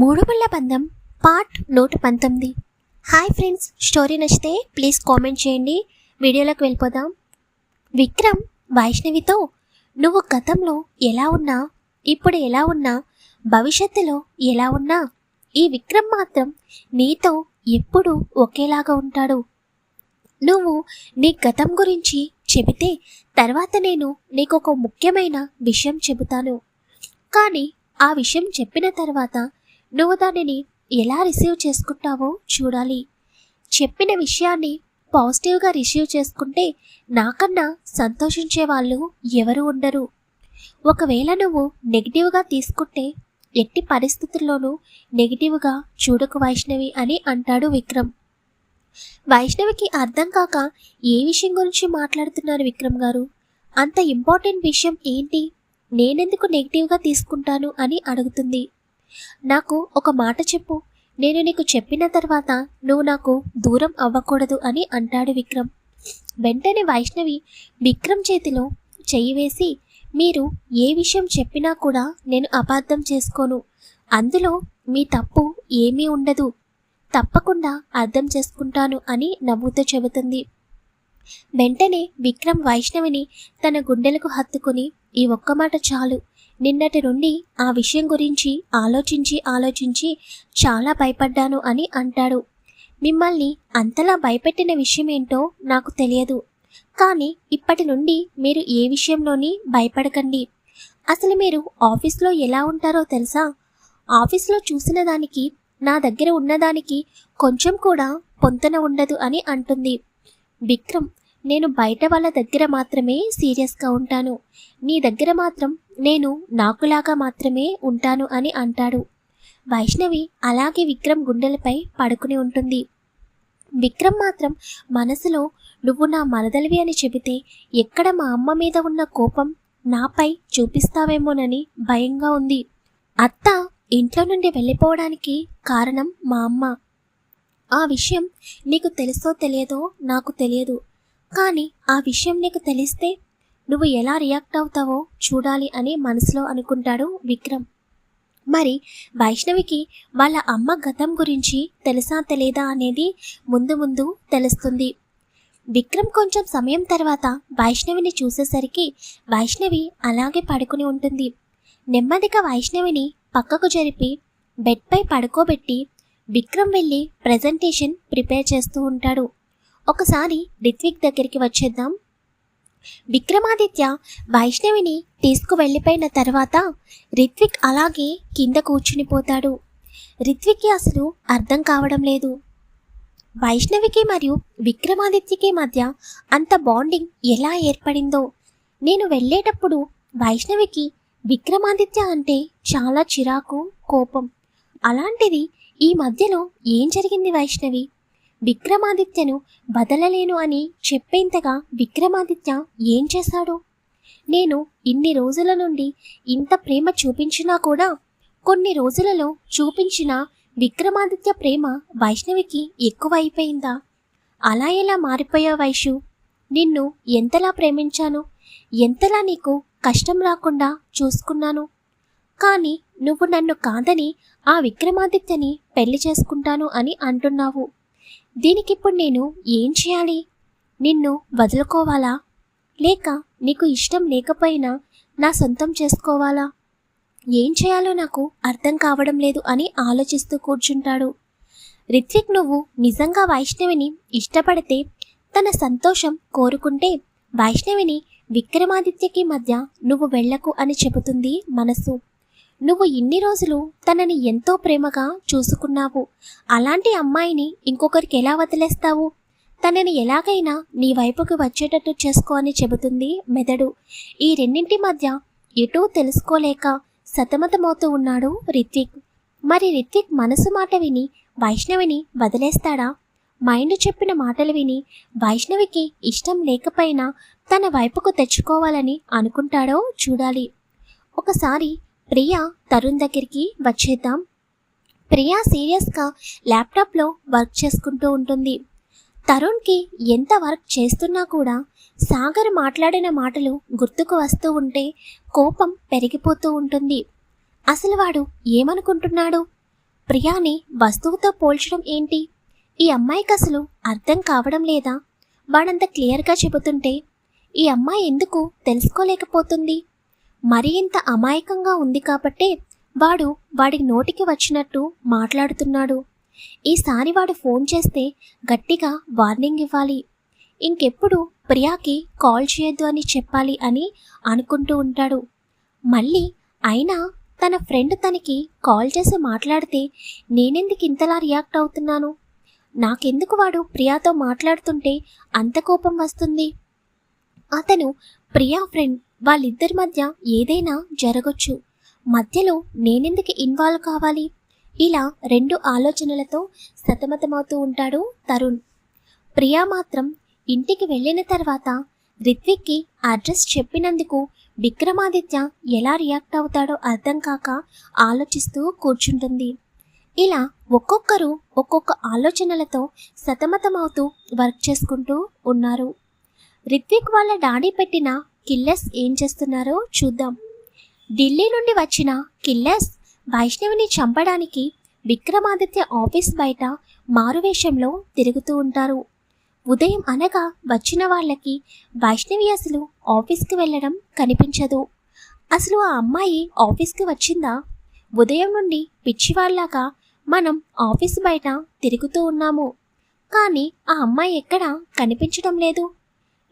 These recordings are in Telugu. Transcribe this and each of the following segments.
మూడుముళ్ళ బంధం పార్ట్ 119. హాయ్ ఫ్రెండ్స్, స్టోరీ నచ్చితే ప్లీజ్ కామెంట్ చేయండి. వీడియోలోకి వెళ్ళిపోదాం. విక్రమ్ వైష్ణవితో నువ్వు గతంలో ఎలా ఉన్నా, ఇప్పుడు ఎలా ఉన్నా, భవిష్యత్తులో ఎలా ఉన్నా ఈ విక్రమ్ మాత్రం నీతో ఎప్పుడూ ఒకేలాగా ఉంటాడు. నువ్వు నీ గతం గురించి చెబితే తర్వాత నేను నీకు ఒక ముఖ్యమైన విషయం చెబుతాను. కానీ ఆ విషయం చెప్పిన తర్వాత నువ్వు దానిని ఎలా రిసీవ్ చేసుకుంటావో చూడాలి. చెప్పిన విషయాన్ని పాజిటివ్గా రిసీవ్ చేసుకుంటే నాకన్నా సంతోషించే వాళ్ళు ఎవరు ఉండరు. ఒకవేళ నువ్వు నెగిటివ్గా తీసుకుంటే ఎట్టి పరిస్థితుల్లోనూ నెగిటివ్గా చూడకు వైష్ణవి అని అంటాడు విక్రమ్. వైష్ణవికి అర్థం కాక ఏ విషయం గురించి మాట్లాడుతున్నారు విక్రమ్ గారు, అంత ఇంపార్టెంట్ విషయం ఏంటి, నేనెందుకు నెగిటివ్గా తీసుకుంటాను అని అడుగుతుంది. నాకు ఒక మాట చెప్పు, నేను నీకు చెప్పిన తర్వాత నువ్వు నాకు దూరం అవ్వకూడదు అని అంటాడు విక్రమ్. వెంటనే వైష్ణవి విక్రమ్ చేతిలో చెయ్యి వేసి, మీరు ఏ విషయం చెప్పినా కూడా నేను అపార్థం చేసుకోను, అందులో మీ తప్పు ఏమీ ఉండదు, తప్పకుండా అర్థం చేసుకుంటాను అని నవ్వుతూ చెబుతుంది. వెంటనే విక్రమ్ వైష్ణవిని తన గుండెలకు హత్తుకుని, ఈ ఒక్క మాట చాలు, నిన్నటి నుండి ఆ విషయం గురించి ఆలోచించి చాలా భయపడ్డాను అని అంటాడు. మిమ్మల్ని అంతలా భయపెట్టిన విషయం ఏంటో నాకు తెలియదు, కానీ ఇప్పటి నుండి మీరు ఏ విషయంలోని భయపడకండి. అసలు మీరు ఆఫీస్లో ఎలా ఉంటారో తెలుసా, ఆఫీస్లో చూసిన దానికి నా దగ్గర ఉన్నదానికి కొంచెం కూడా పొంతన ఉండదు అని అంటుంది. విక్రమ్, నేను బయట వాళ్ళ దగ్గర మాత్రమే సీరియస్గా ఉంటాను, నీ దగ్గర మాత్రం నేను నాకులాగా మాత్రమే ఉంటాను అని అంటాడు. వైష్ణవి అలాగే విక్రమ్ గుండెలపై పడుకుని ఉంటుంది. విక్రమ్ మాత్రం మనసులో నువ్వు నా మరదలివి అని చెబితే ఎక్కడ మా అమ్మ మీద ఉన్న కోపం నాపై చూపిస్తావేమోనని భయంగా ఉంది. అత్త ఇంట్లో నుండి వెళ్ళిపోవడానికి కారణం మా అమ్మ. ఆ విషయం నీకు తెలుసో తెలియదో నాకు తెలియదు, కానీ ఆ విషయం నీకు తెలిస్తే నువ్వు ఎలా రియాక్ట్ అవుతావో చూడాలి అని మనసులో అనుకుంటాడు విక్రమ్. మరి వైష్ణవికి వాళ్ళ అమ్మ గతం గురించి తెలుసా తెలీదా అనేది ముందు ముందు తెలుస్తుంది. విక్రమ్ కొంచెం సమయం తర్వాత వైష్ణవిని చూసేసరికి వైష్ణవి అలాగే పడుకుని ఉంటుంది. నెమ్మదిగా వైష్ణవిని పక్కకు జరిపి బెడ్పై పడుకోబెట్టి విక్రమ్ వెళ్ళి ప్రజెంటేషన్ ప్రిపేర్ చేస్తూ ఉంటాడు. ఒకసారి రిత్విక్ దగ్గరికి వచ్చేద్దాం. విక్రమాదిత్య వైష్ణవిని తీసుకువెళ్ళిపోయిన తర్వాత రిత్విక్ అలాగే కింద కూర్చునిపోతాడు. రిత్విక్కి అసలు అర్థం కావడం లేదు. వైష్ణవికి మరియు విక్రమాదిత్యకి మధ్య అంత బాండింగ్ ఎలా ఏర్పడిందో. నేను వెళ్ళేటప్పుడు వైష్ణవికి విక్రమాదిత్య అంటే చాలా చిరాకు, కోపం. అలాంటిది ఈ మధ్యలో ఏం జరిగింది వైష్ణవి? విక్రమాదిత్యను వదలలేను అని చెప్పేంతగా విక్రమాదిత్య ఏం చేశాడు? నేను ఇన్ని రోజుల నుండి ఇంత ప్రేమ చూపించినా కూడా కొన్ని రోజులలో చూపించిన విక్రమాదిత్య ప్రేమ వైష్ణవికి ఎక్కువ అయిపోయిందా? అలా ఎలా మారిపోయావు వైషు? నిన్ను ఎంతలా ప్రేమించాను, ఎంతలా నీకు కష్టం రాకుండా చూసుకున్నాను, కానీ నువ్వు నన్ను కాదని ఆ విక్రమాదిత్యని పెళ్లి చేసుకుంటాను అని అంటున్నావు. దీనికిప్పుడు నేను ఏం చేయాలి? నిన్ను వదులుకోవాలా, లేక నీకు ఇష్టం లేకపోయినా నా సొంతం చేసుకోవాలా? ఏం చేయాలో నాకు అర్థం కావడం లేదు అని ఆలోచిస్తూ కూర్చుంటాడు. రిత్విక్, నువ్వు నిజంగా వైష్ణవిని ఇష్టపడితే, తన సంతోషం కోరుకుంటే వైష్ణవిని విక్రమాదిత్యకి మధ్య నువ్వు వెళ్ళకు అని చెబుతుంది మనసు. నువ్వు ఇన్ని రోజులు తనని ఎంతో ప్రేమగా చూసుకున్నావు, అలాంటి అమ్మాయిని ఇంకొకరికి ఎలా వదిలేస్తావు? తనని ఎలాగైనా నీ వైపుకి వచ్చేటట్టు చేసుకో అని చెబుతుంది మెదడు. ఈ రెండింటి మధ్య ఎటూ తెలుసుకోలేక సతమతమవుతూ ఉన్నాడు రిత్విక్. మరి రిత్విక్ మనసు మాట విని వైష్ణవిని వదిలేస్తాడా? మైండ్ చెప్పిన మాటలు విని వైష్ణవికి ఇష్టం లేకపోయినా తన వైపుకు తెచ్చుకోవాలని అనుకుంటాడో చూడాలి. ఒకసారి ప్రియా తరుణ్ దగ్గరికి వచ్చేద్దాం. ప్రియా సీరియస్గా ల్యాప్టాప్లో వర్క్ చేసుకుంటూ ఉంటుంది. తరుణ్కి ఎంత వర్క్ చేస్తున్నా కూడా సాగర్ మాట్లాడిన మాటలు గుర్తుకు వస్తూ ఉంటే కోపం పెరిగిపోతూ ఉంటుంది. అసలు వాడు ఏమనుకుంటున్నాడు? ప్రియాని వస్తువుతో పోల్చడం ఏంటి? ఈ అమ్మాయికి అసలు అర్థం కావడం లేదా? వాడంత క్లియర్గా చెబుతుంటే ఈ అమ్మాయి ఎందుకు తెలుసుకోలేకపోతుంది? మరి ఇంత అమాయకంగా ఉంది కాబట్టే వాడి నోటికి వచ్చినట్టు మాట్లాడుతున్నాడు. ఈసారి వాడు ఫోన్ చేస్తే గట్టిగా వార్నింగ్ ఇవ్వాలి. ఇంకెప్పుడు ప్రియాకి కాల్ చేయొద్దు అని చెప్పాలి అని అనుకుంటూ ఉంటాడు. మళ్ళీ అయినా తన ఫ్రెండ్ తనకి కాల్ చేసి మాట్లాడితే నేనెందుకు ఇంతలా రియాక్ట్ అవుతున్నాను? నాకెందుకు వాడు ప్రియాతో మాట్లాడుతుంటే అంత కోపం వస్తుంది? అతను ప్రియా ఫ్రెండ్, వాళ్ళిద్దరి మధ్య ఏదైనా జరగొచ్చు. మధ్యలో నేనెందుకు ఇన్వాల్వ్ కావాలి? ఇలా రెండు ఆలోచనలతో సతమతమవుతూ ఉంటాడు తరుణ్. ప్రియా మాత్రం ఇంటికి వెళ్ళిన తర్వాత రిత్విక్కి అడ్రస్ చెప్పినందుకు విక్రమాదిత్య ఎలా రియాక్ట్ అవుతాడో అర్థం కాక ఆలోచిస్తూ కూర్చుంటుంది. ఇలా ఒక్కొక్కరు ఒక్కొక్క ఆలోచనలతో సతమతమవుతూ వర్క్ చేసుకుంటూ ఉన్నారు. రిత్విక్ వాళ్ళ డాడీ పెట్టిన కిల్లర్స్ ఏం చేస్తున్నారో చూద్దాం. ఢిల్లీ నుండి వచ్చిన కిల్లర్స్ వైష్ణవిని చంపడానికి విక్రమాదిత్య ఆఫీస్ బయట మారువేషంలో తిరుగుతూ ఉంటారు. ఉదయం అనగా వచ్చిన వాళ్ళకి వైష్ణవి అసలు ఆఫీస్కి వెళ్ళడం కనిపించదు. అసలు ఆ అమ్మాయి ఆఫీస్కి వచ్చిందా? ఉదయం నుండి పిచ్చివాళ్ళలాగా మనం ఆఫీస్ బయట తిరుగుతూ ఉన్నాము, కానీ ఆ అమ్మాయి ఎక్కడా కనిపించడం లేదు.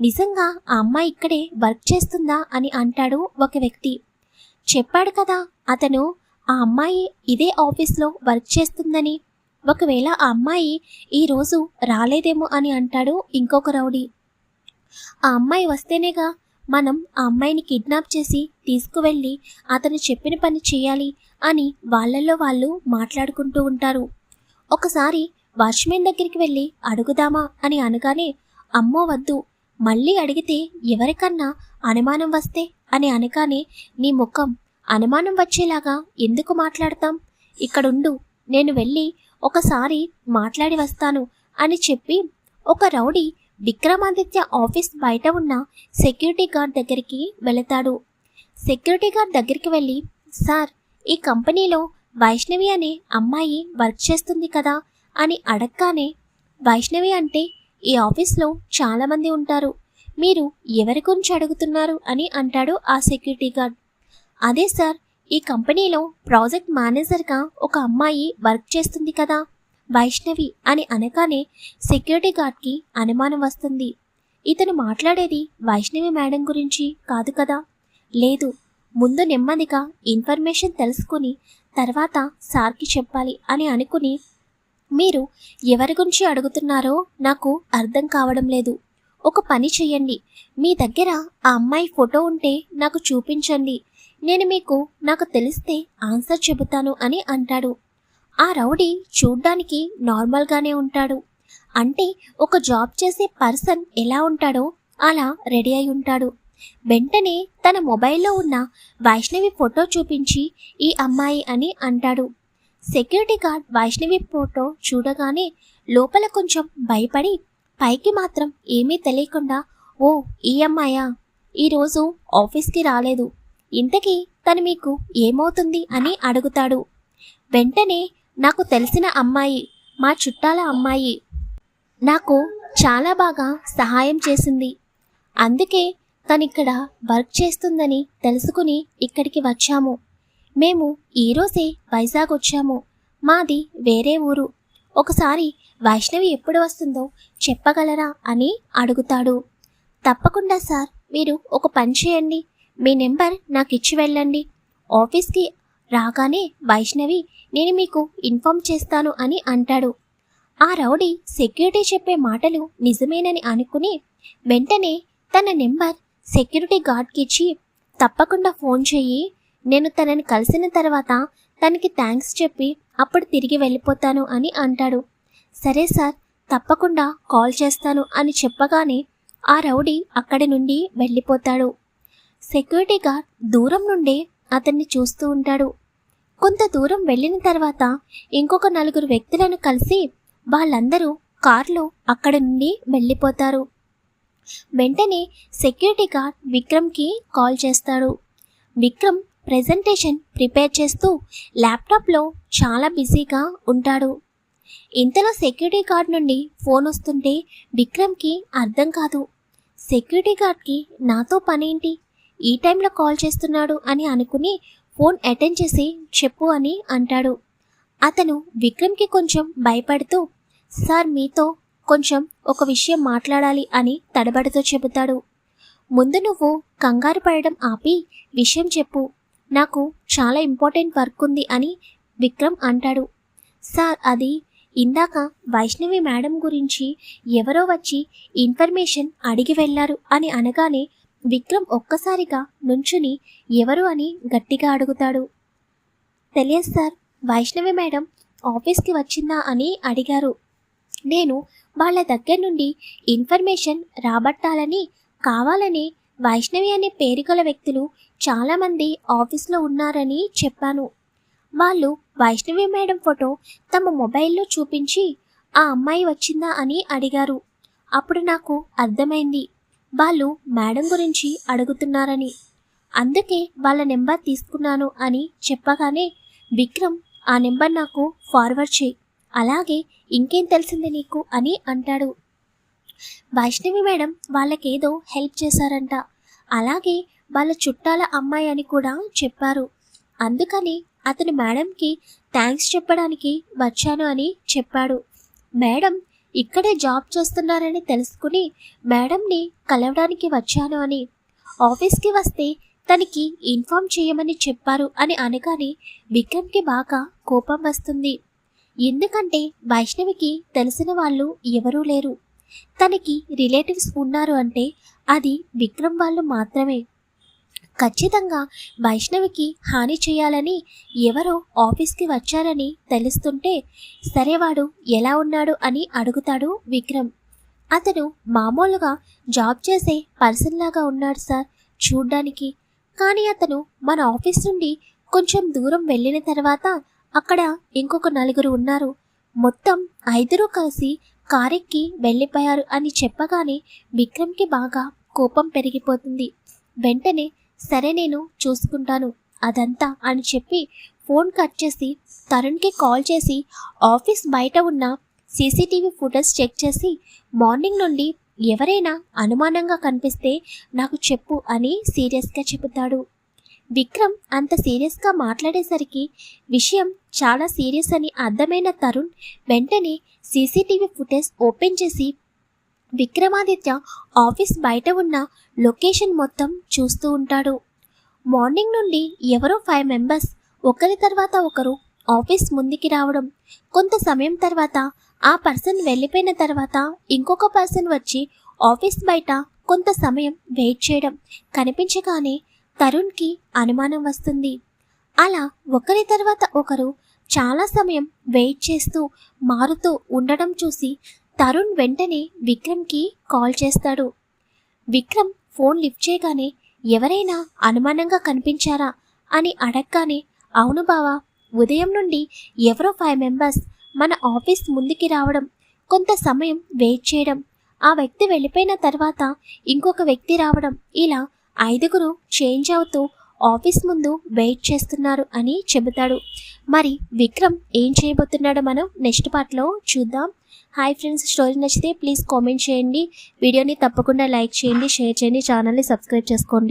నిజంగా ఆ అమ్మాయి ఇక్కడే వర్క్ చేస్తుందా అని అంటాడు ఒక వ్యక్తి. చెప్పాడు కదా అతను, ఆ అమ్మాయి ఇదే ఆఫీస్లో వర్క్ చేస్తుందని. ఒకవేళ ఆ అమ్మాయి ఈరోజు రాలేదేమో అని అంటాడు ఇంకొక రౌడీ. ఆ అమ్మాయి వస్తేనేగా మనం ఆ అమ్మాయిని కిడ్నాప్ చేసి తీసుకువెళ్ళి అతను చెప్పిన పని చేయాలి అని వాళ్ళల్లో వాళ్ళు మాట్లాడుకుంటూ ఉంటారు. ఒకసారి వాచ్మెన్ దగ్గరికి వెళ్ళి అడుగుదామా అని అనగానే, అమ్మో వద్దు, మళ్ళీ అడిగితే ఎవరికన్నా అనుమానం వస్తే అని అనగానే, నీ ముఖం అనుమానం వచ్చేలాగా ఎందుకు మాట్లాడతాం? ఇక్కడుండు, నేను వెళ్ళి ఒకసారి మాట్లాడి వస్తాను అని చెప్పి ఒక రౌడీ విక్రమాదిత్య ఆఫీస్ బయట ఉన్న సెక్యూరిటీ గార్డ్ దగ్గరికి వెళతాడు. సెక్యూరిటీ గార్డ్ దగ్గరికి వెళ్ళి, సార్, ఈ కంపెనీలో వైష్ణవి అనే అమ్మాయి వర్క్ చేస్తుంది కదా అని అడగగానే, వైష్ణవి అంటే ఈ ఆఫీస్లో చాలామంది ఉంటారు, మీరు ఎవరి గురించి అడుగుతున్నారు అని అంటాడు ఆ సెక్యూరిటీ గార్డ్. అదే సార్, ఈ కంపెనీలో ప్రాజెక్ట్ మేనేజర్గా ఒక అమ్మాయి వర్క్ చేస్తుంది కదా వైష్ణవి అని అనగానే సెక్యూరిటీ గార్డ్కి అనుమానం వస్తుంది. ఇతను మాట్లాడేది వైష్ణవి మేడం గురించి కాదు కదా. లేదు, ముందు నెమ్మదిగా ఇన్ఫర్మేషన్ తెలుసుకుని తర్వాత సార్కి చెప్పాలి అని అనుకుని, మీరు ఎవరి గురించి అడుగుతున్నారో నాకు అర్థం కావడం లేదు. ఒక పని చెయ్యండి, మీ దగ్గర ఆ అమ్మాయి ఫోటో ఉంటే నాకు చూపించండి, నేను మీకు నాకు తెలిస్తే ఆన్సర్ చెబుతాను అని అంటాడు. ఆ రౌడీ చూడ్డానికి నార్మల్గానే ఉంటాడు. అంటే ఒక జాబ్ చేసే పర్సన్ ఎలా ఉంటాడో అలా రెడీ అయి ఉంటాడు. వెంటనే తన మొబైల్లో ఉన్న వైష్ణవి ఫోటో చూపించి ఈ అమ్మాయి అని అంటాడు. సెక్యూరిటీ గార్డ్ వైష్ణవి ఫోటో చూడగానే లోపల కొంచెం భయపడి పైకి మాత్రం ఏమీ తెలియకుండా, ఓ ఈ అమ్మాయా, ఈరోజు ఆఫీస్కి రాలేదు, ఇంతకీ తను మీకు ఏమవుతుంది అని అడుగుతాడు. వెంటనే, నాకు తెలిసిన అమ్మాయి, మా చుట్టాల అమ్మాయి, నాకు చాలా బాగా సహాయం చేసింది, అందుకే తనిక్కడ వర్క్ చేస్తుందని తెలుసుకుని ఇక్కడికి వచ్చాము. మేము ఈరోజే వైజాగ్ వచ్చాము, మాది వేరే ఊరు. ఒకసారి వైష్ణవి ఎప్పుడు వస్తుందో చెప్పగలరా అని అడుగుతాడు. తప్పకుండా సార్, మీరు ఒక పని చేయండి, మీ నెంబర్ నాకు ఇచ్చి వెళ్ళండి, ఆఫీస్కి రాగానే వైష్ణవి నేను మీకు ఇన్ఫామ్ చేస్తాను అని అంటాడు. ఆ రౌడీ సెక్యూరిటీ చెప్పే మాటలు నిజమేనని అనుకుని వెంటనే తన నెంబర్ సెక్యూరిటీ గార్డ్కి ఇచ్చి, తప్పకుండా ఫోన్ చెయ్యి, నేను తనని కలిసిన తర్వాత తనకి థ్యాంక్స్ చెప్పి అప్పుడు తిరిగి వెళ్ళిపోతాను అని అంటాడు. సరే సార్, తప్పకుండా కాల్ చేస్తాను అని చెప్పగానే ఆ రౌడీ అక్కడి నుండి వెళ్ళిపోతాడు. సెక్యూరిటీ గార్డ్ దూరం నుండే అతన్ని చూస్తూ ఉంటాడు. కొంత దూరం వెళ్ళిన తర్వాత ఇంకొక 4 వ్యక్తులను కలిసి వాళ్ళందరూ కార్లో అక్కడి నుండి వెళ్ళిపోతారు. వెంటనే సెక్యూరిటీ గార్డ్ విక్రమ్కి కాల్ చేస్తాడు. విక్రమ్ ప్రెజెంటేషన్ ప్రిపేర్ చేస్తూ ల్యాప్టాప్లో చాలా బిజీగా ఉంటాడు. ఇంతలో సెక్యూరిటీ గార్డ్ నుండి ఫోన్ వస్తుంటే విక్రమ్కి అర్థం కాదు. సెక్యూరిటీ గార్డ్కి నాతో పనేంటి, ఈ టైంలో కాల్ చేస్తున్నాడు అని అనుకుని ఫోన్ అటెండ్ చేసి చెప్పు అని అంటాడు. అతను విక్రమ్కి కొంచెం భయపడుతూ, సార్ మీతో కొంచెం ఒక విషయం మాట్లాడాలి అని తడబడుతూ చెబుతాడు. ముందు నువ్వు కంగారు పడడం ఆపి విషయం చెప్పు, నాకు చాలా ఇంపార్టెంట్ వర్క్ ఉంది అని విక్రమ్ అంటాడు. సార్ అది ఇందాక వైష్ణవి మేడం గురించి ఎవరో వచ్చి ఇన్ఫర్మేషన్ అడిగి వెళ్ళారు అని అనగానే విక్రమ్ ఒక్కసారిగా నుంచుని ఎవరు అని గట్టిగా అడుగుతాడు. తెలియదు సార్, వైష్ణవి మేడం ఆఫీస్కి వచ్చిందా అని అడిగారు. నేను వాళ్ళ దగ్గర నుండి ఇన్ఫర్మేషన్ రాబట్టాలని కావాలని వైష్ణవి అనే పేరు గల వ్యక్తులు చాలామంది ఆఫీస్లో ఉన్నారని చెప్పాను. వాళ్ళు వైష్ణవి మేడం ఫోటో తమ మొబైల్లో చూపించి ఆ అమ్మాయి వచ్చిందా అని అడిగారు. అప్పుడు నాకు అర్థమైంది వాళ్ళు మేడం గురించి అడుగుతున్నారని. అందుకే వాళ్ళ నెంబర్ తీసుకున్నాను అని చెప్పగానే విక్రమ్ ఆ నెంబర్ నాకు ఫార్వర్డ్ చేయి, అలాగే ఇంకేం తెలిసింది నీకు అని అంటాడు. వైష్ణవి మేడం వాళ్ళకేదో హెల్ప్ చేశారంట, అలాగే వాళ్ళ చుట్టాల అమ్మాయి అని కూడా చెప్పారు. అందుకని అతను మేడంకి థ్యాంక్స్ చెప్పడానికి వచ్చాను అని చెప్పాడు. మేడం ఇక్కడే జాబ్ చేస్తున్నారని తెలుసుకుని మేడంని కలవడానికి వచ్చాను అని, ఆఫీస్కి వస్తే తనకి ఇన్ఫార్మ్ చేయమని చెప్పారు అని అనగానే విక్రమ్కి బాగా కోపం వస్తుంది. ఎందుకంటే వైష్ణవికి తెలిసిన వాళ్ళు ఎవరూ లేరు. తనకి రిలేటివ్స్ ఉన్నారు అంటే అది విక్రమ్ వాళ్ళు మాత్రమే. ఖచ్చితంగా వైష్ణవికి హాని చేయాలని ఎవరో ఆఫీస్కి వచ్చారని తెలుస్తుంటే సరే వాడు ఎలా ఉన్నాడు అని అడుగుతాడు విక్రమ్. అతను మామూలుగా జాబ్ చేసే పర్సన్ లాగా ఉన్నాడు సార్ చూడ్డానికి, కానీ అతను మన ఆఫీస్ నుండి కొంచెం దూరం వెళ్ళిన తర్వాత అక్కడ ఇంకొక నలుగురు ఉన్నారు, మొత్తం 5 కలిసి కారెక్కి వెళ్ళిపోయారు అని చెప్పగానే విక్రమ్కి బాగా కోపం పెరిగిపోతుంది. వెంటనే సరే నేను చూసుకుంటాను అదంతా అని చెప్పి ఫోన్ కట్ చేసి తరుణ్కి కాల్ చేసి ఆఫీస్ బయట ఉన్న సీసీటీవీ ఫుటేజ్ చెక్ చేసి మార్నింగ్ నుండి ఎవరైనా అనుమానంగా కనిపిస్తే నాకు చెప్పు అని సీరియస్గా చెబుతాడు. విక్రమ్ అంత సీరియస్గా మాట్లాడేసరికి విషయం చాలా సీరియస్ అని అర్థమైన తరుణ్ వెంటనే సీసీటీవీ ఫుటేజ్ ఓపెన్ చేసి విక్రమాదిత్య ఆఫీస్ బయట ఉన్న లొకేషన్ మొత్తం చూస్తూ ఉంటాడు. మార్నింగ్ నుండి ఎవరో 5 మెంబర్స్ ఒకరి తర్వాత ఒకరు ఆఫీస్ ముందుకి రావడం, కొంత సమయం తర్వాత ఆ పర్సన్ వెళ్ళిపోయిన తర్వాత ఇంకొక పర్సన్ వచ్చి ఆఫీస్ బయట కొంత సమయం వెయిట్ చేయడం కనిపించగానే తరుణ్కి అనుమానం వస్తుంది. అలా ఒకరి తర్వాత ఒకరు చాలా సమయం వెయిట్ చేస్తూ మారుతూ ఉండడం చూసి తరుణ్ వెంటనే విక్రమ్కి కాల్ చేస్తాడు. విక్రమ్ ఫోన్ లిఫ్ట్ చేయగానే ఎవరైనా అనుమానంగా కనిపించారా అని అడగగానే అవును బావా, ఉదయం నుండి ఎవరో 5 మెంబర్స్ మన ఆఫీస్ ముందుకి రావడం, కొంత సమయం వెయిట్ చేయడం, ఆ వ్యక్తి వెళ్ళిపోయిన తర్వాత ఇంకొక వ్యక్తి రావడం, ఇలా 5 చేంజ్ అవుతూ ఆఫీస్ ముందు వెయిట్ చేస్తున్నారు అని చెబుతాడు. మరి విక్రమ్ ఏం చేయబోతున్నాడో మనం నెక్స్ట్ పార్ట్లో చూద్దాం. హాయ్ ఫ్రెండ్స్, స్టోరీ నచ్చితే ప్లీజ్ కామెంట్ చేయండి, వీడియోని తప్పకుండా లైక్ చేయండి, షేర్ చేయండి, ఛానల్ని సబ్స్క్రైబ్ చేసుకోండి.